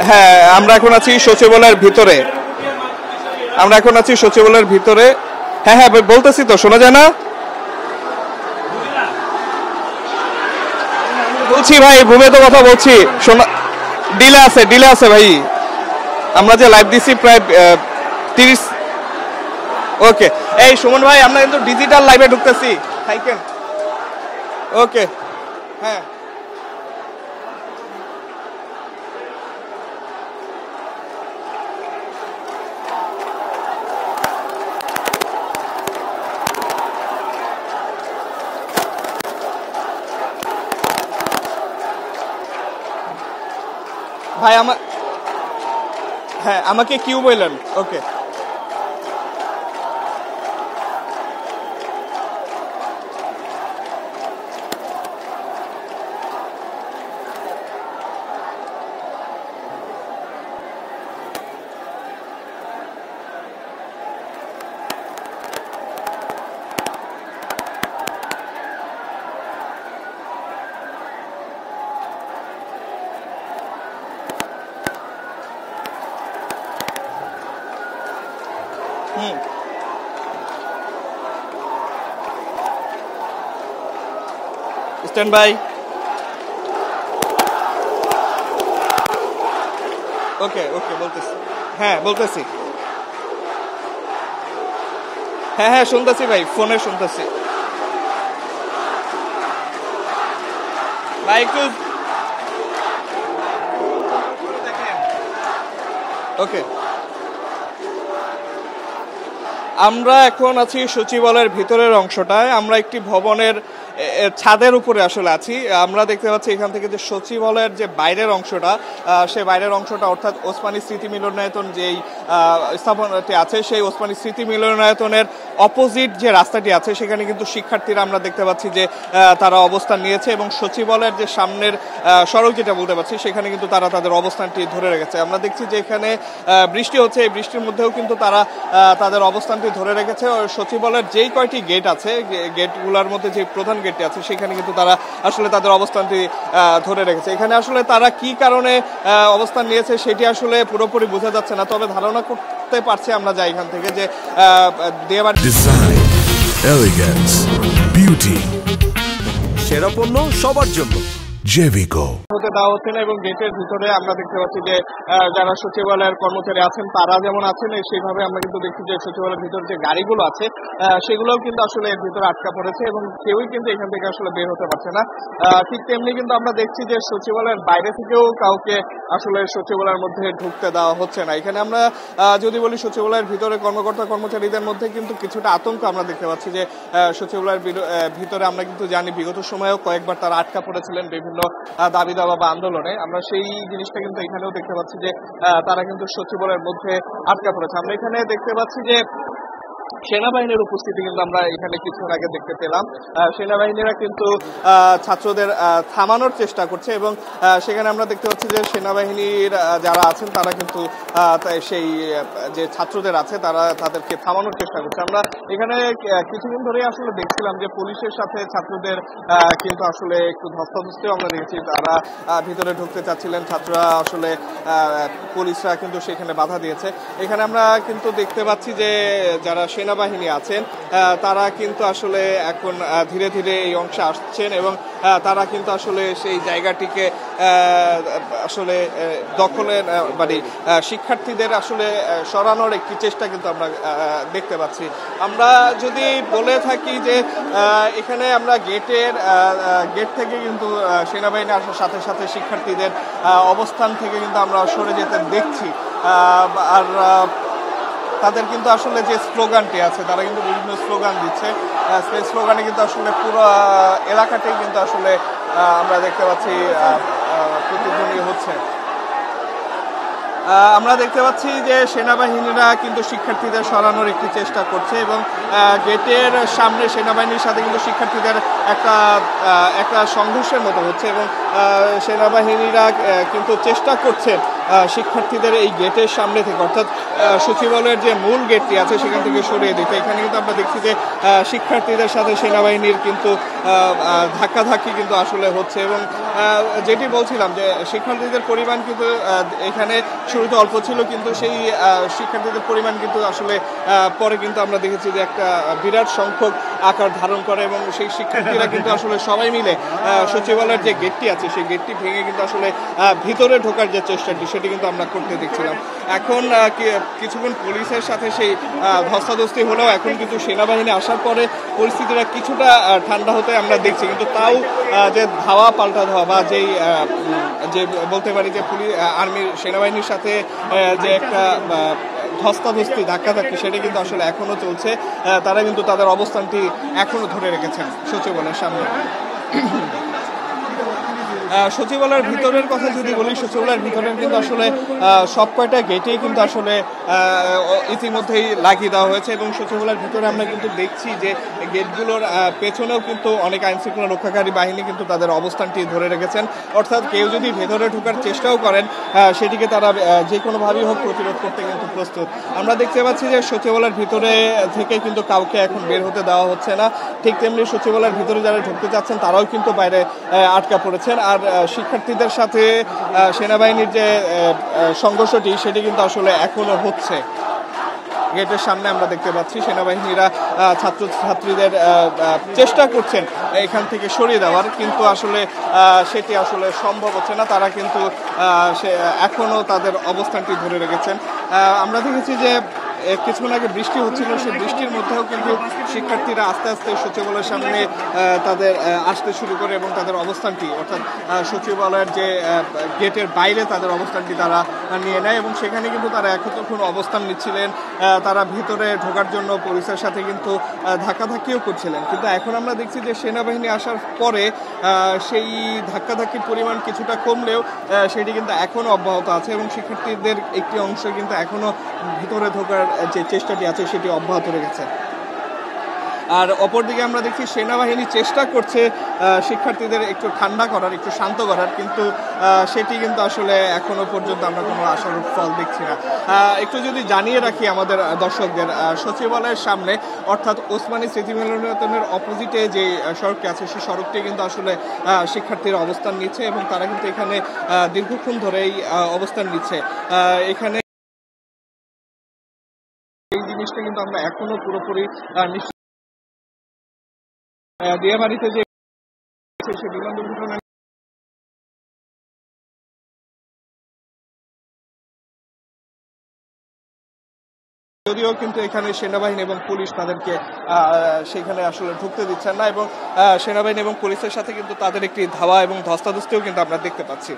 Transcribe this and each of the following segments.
হ্যাঁ, আমরা এখন আছি সচিবালয়ের ভিতরে। আমরা এখন আছি সচিবালয়ের ভিতরে। হ্যাঁ হ্যাঁ বলতেছি তো, শোনা যায় না? বলছি ভাই, ভূমে তো কথা বলছি, শোনা ডিলে আছে ভাই। আমরা যে লাইভ দিছি প্রায় 30। ওকে, এই সুমন ভাই, আমরা কিন্তু ডিজিটাল লাইভে ঢুকতেছি। থাকেন। ওকে, হ্যাঁ ভাই, হ্যাঁ আমাকে কিউ বললেন। ওকে, স্ট্যান্ড বাই। ওকে ওকে, বলতেছি। হ্যাঁ বলতেছি। হ্যাঁ হ্যাঁ শুনতেছি ভাই, ফোনে শুনতেছি ভাই, একটু ওকে। আমরা এখন আছি সচিবালয়ের ভিতরের অংশটায়। আমরা একটি ভবনের ছাদের উপরে আসলে আছি। আমরা দেখতে পাচ্ছি এখান থেকে যে সচিবালয়ের যে বাইরের অংশটা, সেই বাইরের অংশটা অর্থাৎ ওসমানী স্মৃতি মিলনায়তন যেই স্থাপনাটি আছে, সেই ওসমানী স্মৃতি মিলনায়তনের অপোজিট যে রাস্তাটি আছে সেখানে কিন্তু শিক্ষার্থীরা আমরা দেখতে পাচ্ছি যে তারা অবস্থান নিয়েছে, এবং সচিবালয়ের যে সামনের সড়ক যেটা বলতে পারছি সেখানে কিন্তু তারা তাদের অবস্থানটি ধরে রেখেছে। আমরা দেখছি যে এখানে বৃষ্টি হচ্ছে, এই বৃষ্টির মধ্যেও কিন্তু তারা তাদের অবস্থানটি ধরে রেখেছে। সচিবালয়ের যেই কয়টি গেট আছে, গেটগুলোর মধ্যে যে প্রধান গেটটি আছে সেখানে কিন্তু তারা আসলে তাদের অবস্থানটি ধরে রেখেছে। এখানে আসলে তারা কি কারণে অবস্থান নিয়েছে সেটি আসলে পুরোপুরি বোঝা যাচ্ছে না, তবে ধারণা করতে পারছি আমরা যাই এখান থেকে যে ডিজাইন, এলিগেন্স, বিউটি, সেরা পণ্য সবার জন্য জেভিকো হতে দেওয়া হচ্ছে না। এবং গেটের ভিতরে আমরা দেখতে পাচ্ছি যে যারা সচিবালয়ের কর্মচারী আছেন তারা যেমন আছেন, সেইভাবে আমরা কিন্তু দেখছি যে সচিবালয়ের ভিতরে যে গাড়িগুলো আছে সেগুলোও কিন্তু আসলে এর ভিতরে আটকা পড়েছে, এবং কেউই কিন্তু এখান থেকে আসলে বের হতে পারছে না। ঠিক তেমনি কিন্তু আমরা দেখছি যে সচিবালয়ের বাইরে থেকেও কাউকে আসলে সচিবালয়ের মধ্যে ঢুকতে দেওয়া হচ্ছে না। এখানে আমরা যদি বলি সচিবালয়ের ভিতরে কর্মকর্তা কর্মচারীদের মধ্যে কিন্তু কিছুটা আতঙ্ক আমরা দেখতে পাচ্ছি যে সচিবালয়ের ভিতরে আমরা কিন্তু জানি বিগত সময়েও কয়েকবার তারা আটকা পড়েছিলেন বিভিন্ন দাবি দাওয়া বা আন্দোলনে। আমরা সেই জিনিসটা কিন্তু এখানেও দেখতে পাচ্ছি যে তারা কিন্তু সচিবালয়ের মধ্যে আটকা পড়েছে। আমরা এখানে দেখতে পাচ্ছি যে সেনাবাহিনীর উপস্থিতি কিন্তু আমরা এখানে কিছুক্ষণ আগে দেখতে পেলাম। সেনাবাহিনীরা কিন্তু ছাত্রদের থামানোর চেষ্টা করছে, এবং সেখানে আমরা দেখতে পাচ্ছি যে সেনাবাহিনীর যারা আছেন তারা কিন্তু সেই যে ছাত্রদের আছে তাদেরকে থামানোর চেষ্টা করছে। আমরা এখানে কিছুদিন ধরেই আসলে দেখছিলাম যে পুলিশের সাথে ছাত্রদের কিন্তু আসলে একটু ধস্তাধস্তিও আমরা দেখেছি। তারা ভিতরে ঢুকতে চাচ্ছিলেন, ছাত্ররা আসলে পুলিশরা কিন্তু সেখানে বাধা দিয়েছে। এখানে আমরা কিন্তু দেখতে পাচ্ছি যে যারা সেনাবাহিনী আছেন তারা কিন্তু আসলে এখন ধীরে ধীরে এই অংশে আসছেন, এবং তারা কিন্তু আসলে সেই জায়গাটিকে আসলে দখলের মানে শিক্ষার্থীদের আসলে সরানোর একটি চেষ্টা কিন্তু আমরা দেখতে পাচ্ছি। আমরা যদি বলে থাকি যে এখানে আমরা গেট থেকে কিন্তু সেনাবাহিনী আসার সাথে সাথে শিক্ষার্থীদের অবস্থান থেকে কিন্তু আমরা সরে যেতে দেখছি। আর তাদের কিন্তু আসলে যে স্লোগানটি আছে, তারা কিন্তু বিভিন্ন স্লোগান দিচ্ছে। সেই স্লোগানে কিন্তু আসলে পুরো এলাকাটাই কিন্তু আসলে আমরা দেখতে পাচ্ছি প্রতিধ্বনি হচ্ছে। আমরা দেখতে পাচ্ছি যে সেনাবাহিনীরা কিন্তু শিক্ষার্থীদের সরানোর একটি চেষ্টা করছে, এবং গেটের সামনে সেনাবাহিনীর সাথে কিন্তু শিক্ষার্থীদের একটা সংঘর্ষের মতো হচ্ছে, এবং সেনাবাহিনীরা কিন্তু চেষ্টা করছে শিক্ষার্থীদের এই গেটের সামনে থেকে, অর্থাৎ সচিবালয়ের যে মূল গেটটি আছে সেখান থেকে সরিয়ে দিতে। এখানে কিন্তু আমরা দেখছি যে শিক্ষার্থীদের সাথে সেনাবাহিনীর কিন্তু ধাক্কাধাক্কি কিন্তু আসলে হচ্ছে। এবং যেটি বলছিলাম যে শিক্ষার্থীদের পরিমাণ কিন্তু এখানে শুরুতে অল্প ছিল, কিন্তু সেই শিক্ষার্থীদের পরিমাণ কিন্তু আসলে পরে কিন্তু আমরা দেখেছি যে একটা বিরাট সংখ্যক আকার ধারণ করে এবং সেই শিক্ষার্থীরা কিন্তু আসলে সবাই মিলে সচিবালয়ের যে গেটটি আছে সেই গেটটি ভেঙে কিন্তু আসলে ভিতরে ঢোকার যে চেষ্টাটি সেটি কিন্তু আমরা করতে দেখছিলাম। এখন কিছুক্ষণ পুলিশের সাথে সেই ধস্তাধস্তি হলেও এখন কিন্তু সেনাবাহিনী আসার পরে পরিস্থিতিটা কিছুটা ঠান্ডা হতে আমরা দেখছি, কিন্তু তাও যে ধাওয়া পাল্টা ধাওয়া বা যে বলতে পারি যে আর্মির সেনাবাহিনীর সাথে যে একটা ধস্তাধস্তি ধাক্কাধাক্কি সেটা কিন্তু আসলে এখনো চলছে। তারা কিন্তু তাদের অবস্থানটি এখনো ধরে রেখেছেন সচিবালয়ের সামনে। সচিবালয়ের ভিতরের কথা যদি বলি, সচিবালয়ের ভিতরের কিন্তু আসলে সব কয়টা গেটেই কিন্তু আসলে ইতিমধ্যেই লাগিয়ে দেওয়া হয়েছে এবং সচিবালয়ের ভিতরে আমরা কিন্তু দেখছি যে গেটগুলোর পেছনেও কিন্তু অনেক আইনশৃঙ্খলা রক্ষাকারী বাহিনী কিন্তু তাদের অবস্থানটি ধরে রেখেছেন। অর্থাৎ কেউ যদি ভেতরে ঢোকার চেষ্টাও করেন সেটিকে তারা যে কোনোভাবেই হোক প্রতিরোধ করতে কিন্তু প্রস্তুত। আমরা দেখতে পাচ্ছি যে সচিবালয়ের ভিতরে থেকে কিন্তু কাউকে এখন বের হতে দেওয়া হচ্ছে না, ঠিক তেমনি সচিবালয়ের ভিতরে যারা ঢুকতে চাচ্ছেন তারাও কিন্তু বাইরে আটকা পড়েছেন। আর শিক্ষার্থীদের সাথে সেনাবাহিনীর যে সংঘর্ষটি সেটি কিন্তু আসলে এখনো হচ্ছে। গেটের সামনে আমরা দেখতে পাচ্ছি সেনাবাহিনীরা ছাত্রছাত্রীদের চেষ্টা করছেন এখান থেকে সরিয়ে দেওয়ার, কিন্তু আসলে সেটি আসলে সম্ভব হচ্ছে না। তারা কিন্তু এখনো তাদের অবস্থানটি ধরে রেখেছেন। আমরা দেখেছি যে কিছুক্ষণ আগে বৃষ্টি হচ্ছিল, সেই বৃষ্টির মধ্যেও কিন্তু শিক্ষার্থীরা আস্তে আস্তে সচিবালয়ের সামনে তাদের আসতে শুরু করে এবং তাদের অবস্থানটি, অর্থাৎ সচিবালয়ের যে গেটের বাইরে তাদের অবস্থানটি তারা নিয়ে নেয় এবং সেখানে কিন্তু তারা এতক্ষণ অবস্থান নিচ্ছিলেন। তারা ভিতরে ঢোকার জন্য পুলিশের সাথে কিন্তু ধাক্কাধাক্কিও করছিলেন, কিন্তু এখন আমরা দেখছি যে সেনাবাহিনী আসার পরে সেই ধাক্কাধাক্কির পরিমাণ কিছুটা কমলেও সেটি কিন্তু এখনও অব্যাহত আছে এবং শিক্ষার্থীদের একটি অংশ কিন্তু এখনও ভিতরে ঢোকার যে চেষ্টাটি আছে সেটি অব্যাহত রেখেছে। আর অপরদিকে আমরা দেখি সেনাবাহিনী চেষ্টা করছে শিক্ষার্থীদের একটু ঠান্ডা করার, একটু শান্ত করার, কিন্তু সেটি কিন্তু আসলে এখনো পর্যন্ত আমরা কোনো আশার ফল দেখছি না। একটু যদি জানিয়ে রাখি আমাদের দর্শকদের, সচিবালয়ের সামনে অর্থাৎ ওসমানী স্মৃতি মিলনায়তনের অপোজিটে যে সড়কটি আছে সেই সড়কটি কিন্তু আসলে শিক্ষার্থীরা অবস্থান নিচ্ছে এবং তারা কিন্তু এখানে দীর্ঘক্ষণ ধরেই অবস্থান নিচ্ছে। এখানে এই জিনিসটা কিন্তু আমরা এখনো পুরোপুরি দিয়াবাড়িতে যে বিমান দুর্ঘটনা যদিও কিন্তু এখানে সেনাবাহিনী এবং পুলিশ তাদেরকে সেখানে আসলে ঢুকতে দিচ্ছেন না এবং সেনাবাহিনী এবং পুলিশের সাথে কিন্তু তাদের একটি ধাওয়া এবং ধস্তাধস্তিও কিন্তু আমরা দেখতে পাচ্ছি।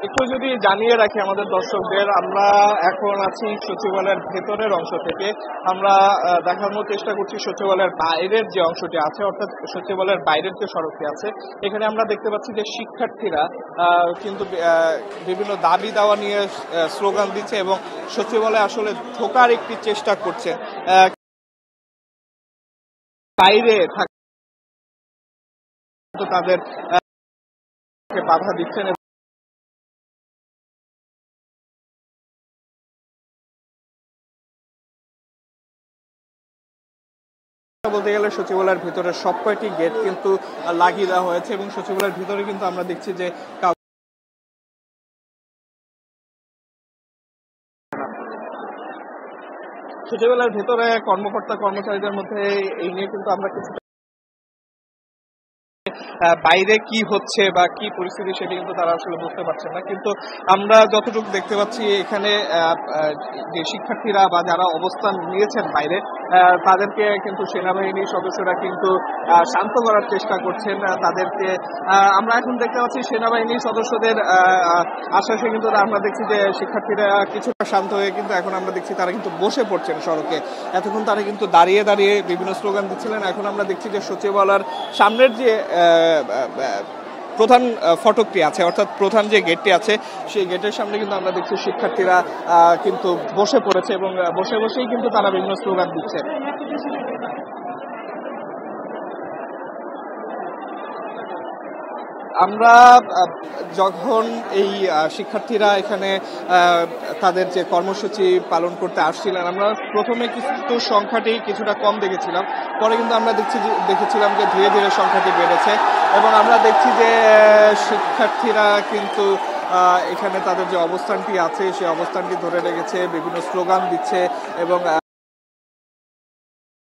একটু যদি জানিয়ে রাখি আমাদের দর্শকদের, আমরা এখন আছি সচিবালয়ের ভেতরের অংশ থেকে। আমরা দেখানোর চেষ্টা করছি সচিবালয়ের বাইরের যে অংশটি আছে, অর্থাৎ সচিবালয়ের বাইরের যে সড়কটি আছে। এখানে আমরা দেখতে পাচ্ছি যে শিক্ষার্থীরা কিন্তু বিভিন্ন দাবি দাওয়া নিয়ে স্লোগান দিচ্ছে এবং সচিবালয়ে আসলে ঢোকার একটি চেষ্টা করছে। বাইরে তাদের বাধা দিচ্ছেন। বলতে গেলে সচিবালয়ের ভিতরে সব কয়টি গেট কিন্তু লাগিয়ে দেওয়া হয়েছে এবং সচিবালয়ের ভিতরে কিন্তু আমরা দেখছি যে সচিবালয়ের ভিতরে কর্মকর্তা কর্মচারীদের মধ্যে এই নিয়ে কিন্তু আমরা কিছু বাইরে কি হচ্ছে বা কি পরিস্থিতি সেটি কিন্তু তারা আসলে বুঝতে পারছেন না, কিন্তু আমরা যতটুকু দেখতে পাচ্ছি এখানে যে শিক্ষার্থীরা বা যারা অবস্থান নিয়েছেন বাইরে তাদেরকে কিন্তু সেনাবাহিনীর সদস্যরা কিন্তু শান্ত করার চেষ্টা করছেন তাদেরকে। আমরা এখন দেখতে পাচ্ছি সেনাবাহিনীর সদস্যদের আশ্বাসে কিন্তু আমরা দেখছি যে শিক্ষার্থীরা কিছুটা শান্ত হয়ে কিন্তু এখন আমরা দেখছি তারা কিন্তু বসে পড়ছেন সড়কে। এতক্ষণ তারা কিন্তু দাঁড়িয়ে দাঁড়িয়ে বিভিন্ন স্লোগান দিচ্ছিলেন, এখন আমরা দেখছি যে সচিবালয়ের সামনের যে প্রধান ফটকটি আছে, অর্থাৎ প্রধান যে গেটটি আছে সেই গেটের সামনে কিন্তু আমরা দেখছি শিক্ষার্থীরা কিন্তু বসে পড়েছে এবং বসে বসেই কিন্তু তারা বিভিন্ন স্লোগান দিচ্ছে। আমরা যখন এই শিক্ষার্থীরা এখানে তাদের যে কর্মসূচি পালন করতে আসছিলেন, আমরা প্রথমে কিন্তু সংখ্যাটি কিছুটা কম দেখেছিলাম, পরে কিন্তু আমরা দেখেছিলাম যে ধীরে ধীরে সংখ্যাটি বেড়েছে এবং আমরা দেখছি যে শিক্ষার্থীরা কিন্তু এখানে তাদের যে অবস্থানটি আছে সেই অবস্থানটি ধরে রেখেছে, বিভিন্ন স্লোগান দিচ্ছে এবং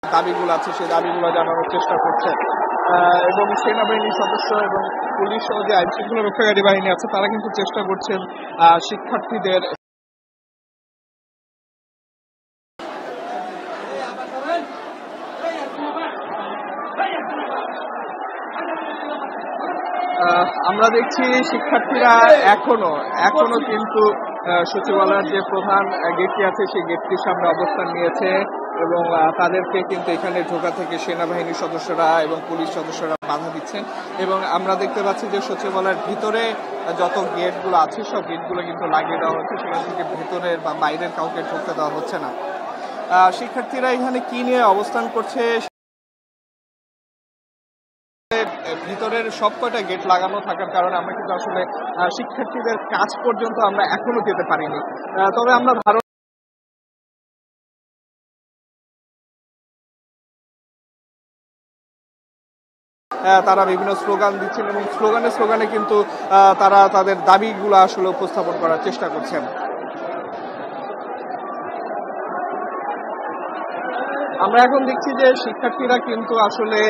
দাবিগুলো আছে সেই দাবিগুলো জানানোর চেষ্টা করছে এবং সেনাবাহিনীর সদস্য এবং পুলিশ ও যে আইন শৃঙ্খলা রক্ষাকারী বাহিনী আছে তারা কিন্তু চেষ্টা করছেন শিক্ষার্থীদের আমরা দেখছি শিক্ষার্থীরা এখনো কিন্তু সচিবালয়ের যে প্রধান গেটটি আছে সেই গেটটির সামনে অবস্থান নিয়েছে এবং তাদেরকে কিন্তু এখানে ঢোকা থেকে সেনাবাহিনীর সদস্যরা এবং পুলিশ সদস্যরা বাধা দিচ্ছেন এবং আমরা দেখতে পাচ্ছি যে সচিবালয়ের ভিতরে যত গেটগুলো আছে সব গেটগুলো কিন্তু লাগিয়ে দেওয়া হচ্ছে, সেখান থেকে ভেতরের বা বাইরের কাউকে ঢুকতে দেওয়া হচ্ছে না। শিক্ষার্থীরা এখানে কি নিয়ে অবস্থান করছে, ভিতরের সব কয়টা গেট লাগানো থাকার কারণে আমরা কিন্তু আসলে শিক্ষার্থীদের কাছ পর্যন্ত আমরা এখনো যেতে পারিনি, তবে আমরা তারা বিভিন্ন স্লোগান দিচ্ছেন এবং স্লোগানে কিন্তু তারা তাদের দাবিগুলো আসলে উপস্থাপন করার চেষ্টা করছেন। আমরা এখন দেখছি যে শিক্ষার্থীরা কিন্তু আসলে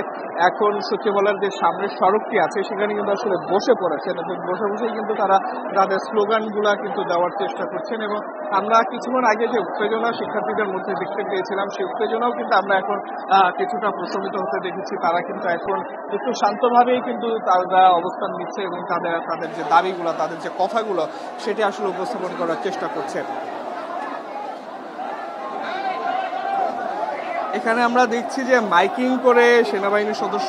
এখন সচিবালয়ের যে সামনের সড়কটি আছে সেখানে কিন্তু আসলে বসে পড়েছেন এবং বসে বসেই কিন্তু তারা তাদের স্লোগানগুলা কিন্তু দেওয়ার চেষ্টা করছেন এবং আমরা কিছুক্ষণ আগে যে উত্তেজনা শিক্ষার্থীদের মধ্যে দেখতে পেয়েছিলাম সেই উত্তেজনাও কিন্তু আমরা এখন কিছুটা প্রশমিত হতে দেখেছি। তারা কিন্তু এখন একটু শান্তভাবেই কিন্তু তারা অবস্থান নিচ্ছে এবং তাদের যে দাবিগুলো, তাদের যে কথাগুলো সেটি আসলে উপস্থাপন করার চেষ্টা করছেন। এখানে আমরা দেখছি যে মাইকিং করে সেনাবাহিনীর সদস্য,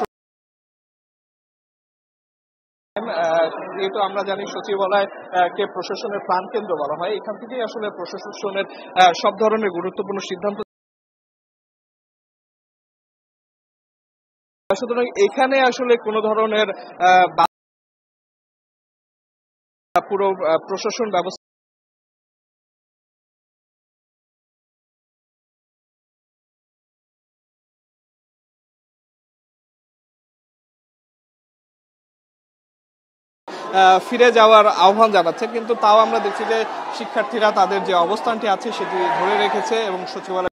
যেহেতু আমরা জানি সচিবালয় কে প্রশাসনের প্রাণকেন্দ্র বলা হয়, এখান থেকেই আসলে প্রশাসনের সব ধরনের গুরুত্বপূর্ণ সিদ্ধান্ত, সুতরাং এখানে আসলে কোনো ধরনের পুরো প্রশাসন ব্যবস্থা ফিরে যাওয়ার আহ্বান জানাচ্ছে, কিন্তু তাও আমরা দেখছি যে শিক্ষার্থীরা তাদের যে অবস্থানটি আছে সেটি ধরে রেখেছে এবং সচিবালয়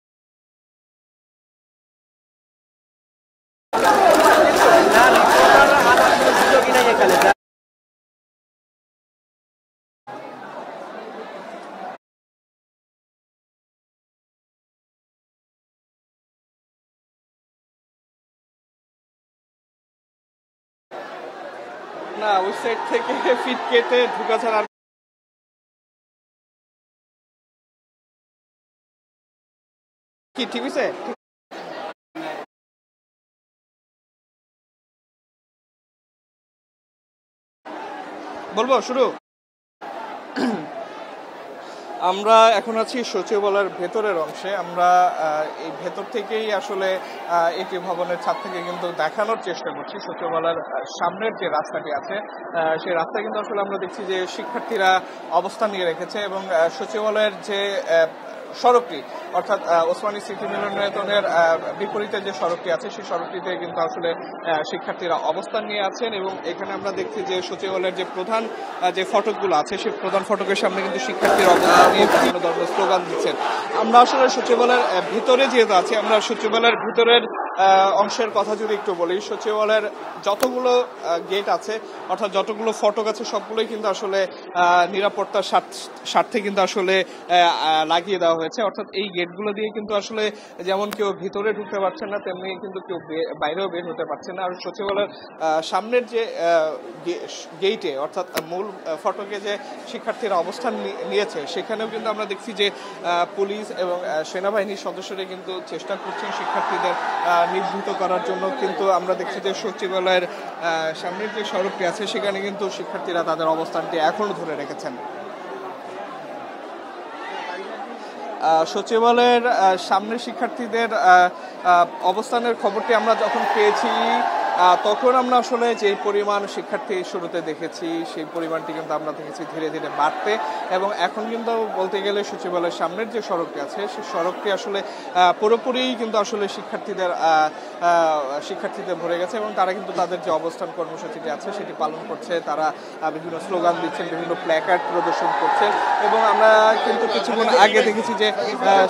না ওই সাইড থেকে ফিট কেটে ঢুকা ছাড়া কি ঠিক আছে? বলবো শুরু। আমরা এখন আছি সচিবালয়ের ভেতরের অংশে। আমরা এই ভেতর থেকেই আসলে এটি ভবনের ছাদ থেকে কিন্তু দেখানোর চেষ্টা করছি সচিবালয়ের সামনের যে রাস্তাটি আছে সেই রাস্তায় কিন্তু আসলে আমরা দেখছি যে শিক্ষার্থীরা অবস্থান নিয়ে রেখেছে এবং সচিবালয়ের যে সড়কটি অর্থাৎ ওসমানী স্মৃতি মিলনায়তনের বিপরীতে যে সড়কটি আছে সেই সড়কটিতে কিন্তু আসলে শিক্ষার্থীরা অবস্থান নিয়ে আছেন এবং এখানে আমরা দেখছি যে সচিবালয়ের যে প্রধান যে ফটকগুলো আছে সেই প্রধান ফটকের সামনে কিন্তু শিক্ষার্থীরা অবস্থান নিয়ে বিভিন্ন ধরনের স্লোগান দিচ্ছেন। আমরা আসলে সচিবালয়ের ভিতরে যেহেতু আছি, আমরা সচিবালয়ের ভিতরের অংশের কথা যদি একটু বলি, সচিবালয়ের যতগুলো গেট আছে অর্থাৎ যতগুলো ফটক আছে সবগুলোই কিন্তু আসলে নিরাপত্তার স্বার্থে কিন্তু আসলে লাগিয়ে দেওয়া হয়েছে, অর্থাৎ এই গেটগুলো দিয়ে কিন্তু আসলে যেমন কেউ ভিতরে ঢুকতে পারছে না তেমনি কিন্তু কেউ বাইরেও বের হতে পারছে না। আর সচিবালয়ের সামনের যে গেটে অর্থাৎ মূল ফটকে যে শিক্ষার্থীরা অবস্থান নিয়েছে সেখানেও কিন্তু আমরা দেখছি যে পুলিশ এবং সেনাবাহিনীর সদস্যরা কিন্তু চেষ্টা করছেন শিক্ষার্থীদের নিবৃত করার জন্য কিন্তু আমরা দেখছি যে সচিবালয়ের সামনের যে সড়কটি আছে সেখানে কিন্তু শিক্ষার্থীরা তাদের অবস্থানটি এখনো ধরে রেখেছেন। সচিবালয়ের সামনে শিক্ষার্থীদের অবস্থানের খবরটি আমরা যখন পেয়েছি তখন আমরা আসলে যে পরিমাণ শিক্ষার্থী শুরুতে দেখেছি সেই পরিমাণটি কিন্তু আমরা দেখেছি ধীরে ধীরে বাড়তে, এবং এখন কিন্তু বলতে গেলে সচিবালয়ের সামনের যে সড়কটি আছে সেই সড়কটি আসলে পুরোপুরি কিন্তু আসলে শিক্ষার্থীদের ভরে গেছে, এবং তারা কিন্তু তাদের যে অবস্থান কর্মসূচিটি আছে সেটি পালন করছে। তারা বিভিন্ন স্লোগান দিচ্ছেন, বিভিন্ন প্ল্যাকার্ড প্রদর্শন করছে, এবং আমরা কিন্তু কিছুক্ষণ আগে দেখেছি যে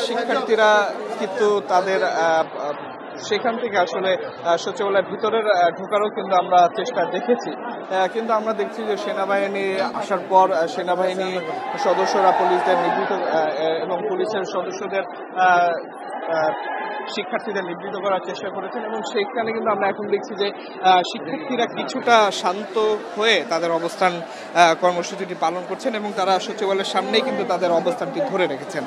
শিক্ষার্থীরা কিন্তু তাদের সেখান থেকে আসলে সচিবালয়ের ভিতরের ঢোকারও কিন্তু আমরা চেষ্টা দেখেছি, কিন্তু আমরা দেখছি যে সেনাবাহিনী আসার পর সেনাবাহিনী সদস্যরা পুলিশদের নিবৃত এবং পুলিশের সদস্যদের শিক্ষার্থীদের নিবৃত করার চেষ্টা করেছেন, এবং সেখানে কিন্তু আমরা এখন দেখছি যে শিক্ষার্থীরা কিছুটা শান্ত হয়ে তাদের অবস্থান কর্মসূচিটি পালন করছেন, এবং তারা সচিবালয়ের সামনেই কিন্তু তাদের অবস্থানটি ধরে রেখেছেন।